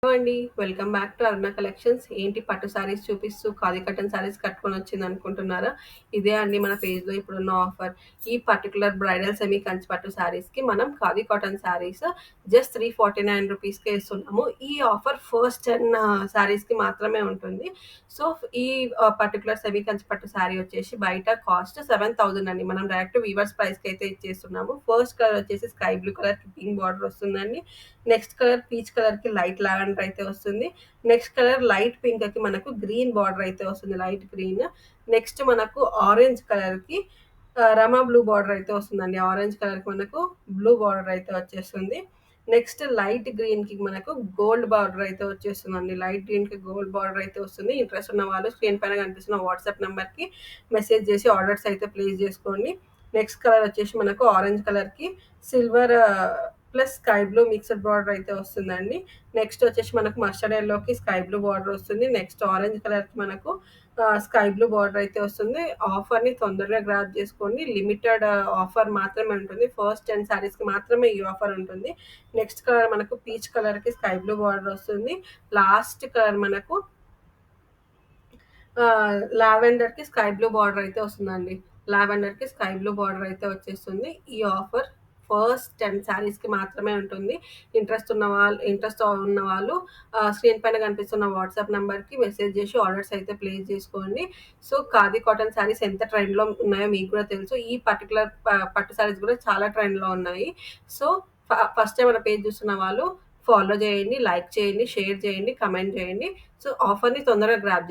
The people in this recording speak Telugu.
హలో అండి. Welcome back to Aruna collections. ఏంటి పట్టు సారీస్ చూపిస్తూ ఖాదీ కాటన్ సారీస్ కట్టుకొనొచ్చిందనుకుంటున్నారా? ఇదే అండి మన పేజ్‌లో ఇప్పుడున్న ఆఫర్. ఈ పర్టిక్యులర్ బ్రైడల్ సెమీ కంచి పట్టు సారీస్‌కి మనం ఖాదీ కాటన్ సారీస్ జస్ట్ 349 రూపీస్‌కే ఇస్తున్నాము. ఈ ఆఫర్ ఫస్ట్ 10 సారీస్‌కి మాత్రమే ఉంటుంది. సో, ఈ పర్టిక్యులర్ సెమీ కంచి పట్టు సారీ వచ్చేసి బయట కాస్ట్ 7,000 అండి. మనం డైరెక్ట్ వీవర్స్ ప్రైస్‌కైతే ఇచ్చేస్తున్నాము. ఫస్ట్ కలర్ వచ్చేసి స్కై బ్లూ కలర్‌కి పింక్ బార్డర్ వస్తుందండి. నెక్స్ట్ కలర్ పీచ్ కలర్‌కి లైట్ లావెండర్ అయితే వస్తుంది. నెక్స్ట్ కలర్ లైట్ పింక్‌కి మనకు గ్రీన్ బార్డర్ అయితే వస్తుంది. Light green. నెక్స్ట్ మనకు ఆరెంజ్ కలర్‌కి రమా బ్లూ బార్డర్ అయితే వస్తుందండి. ఆరెంజ్ కలర్‌కి మనకు బ్లూ బార్డర్ అయితే వచ్చేస్తుంది. నెక్స్ట్ లైట్ గ్రీన్‌కి మనకు గోల్డ్ బార్డర్ అయితే వచ్చేస్తుందండి. లైట్ గ్రీన్‌కి గోల్డ్ బార్డర్ అయితే వస్తుంది. ఇంట్రెస్ట్ ఉన్న వాళ్ళు స్క్రీన్ పైన కనిపిస్తున్న వాట్సాప్ నంబర్‌కి మెసేజ్ చేసి ఆర్డర్స్ అయితే ప్లేస్ చేసుకోండి. నెక్స్ట్ కలర్ వచ్చేసి మనకు ఆరెంజ్ కలర్‌కి silver plus sky blue mixed border అయితే వస్తుందండి. నెక్స్ట్ వచ్చేసి మనకు మస్టర్డ్ ఎల్లోకి స్కై బ్లూ బార్డర్ వస్తుంది. నెక్స్ట్ ఆరెంజ్ కలర్కి మనకు స్కై బ్లూ బార్డర్ అయితే వస్తుంది. ఆఫర్ని తొందరగా గ్రాప్ చేసుకోండి. లిమిటెడ్ ఆఫర్ మాత్రమే ఉంటుంది. ఫస్ట్ 10 సారీస్కి మాత్రమే ఈ ఆఫర్ ఉంటుంది. నెక్స్ట్ కలర్ మనకు పీచ్ కలర్కి స్కై బ్లూ బార్డర్ వస్తుంది. లాస్ట్ కలర్ మనకు లావెండర్‌కి స్కై బ్లూ బార్డర్ అయితే వస్తుందండి. లావెండర్‌కి స్కై బ్లూ బార్డర్ అయితే వచ్చేస్తుంది. ఈ ఆఫర్ ఫస్ట్ 10 శారీస్‌కి మాత్రమే ఉంటుంది. ఇంట్రెస్ట్ ఉన్న వాళ్ళు స్క్రీన్ పైన కనిపిస్తున్న వాట్సాప్ నంబర్‌కి మెసేజ్ చేసి ఆర్డర్స్ అయితే ప్లేస్ చేసుకోండి. సో, ఖాదీ కాటన్ శారీస్ ఎంత ట్రెండ్‌లో ఉన్నాయో మీకు కూడా తెలుసు. ఈ పర్టిక్యులర్ పట్టు శారీస్ కూడా చాలా ట్రెండ్‌లో ఉన్నాయి. సో, ఫస్ట్ టైమ్ మన పేజ్ చూస్తున్న వాళ్ళు ఫాలో చేయండి, లైక్ చేయండి, షేర్ చేయండి, కమెంట్ చేయండి. సో, ఆఫర్‌ని తొందరగా గ్రాబ్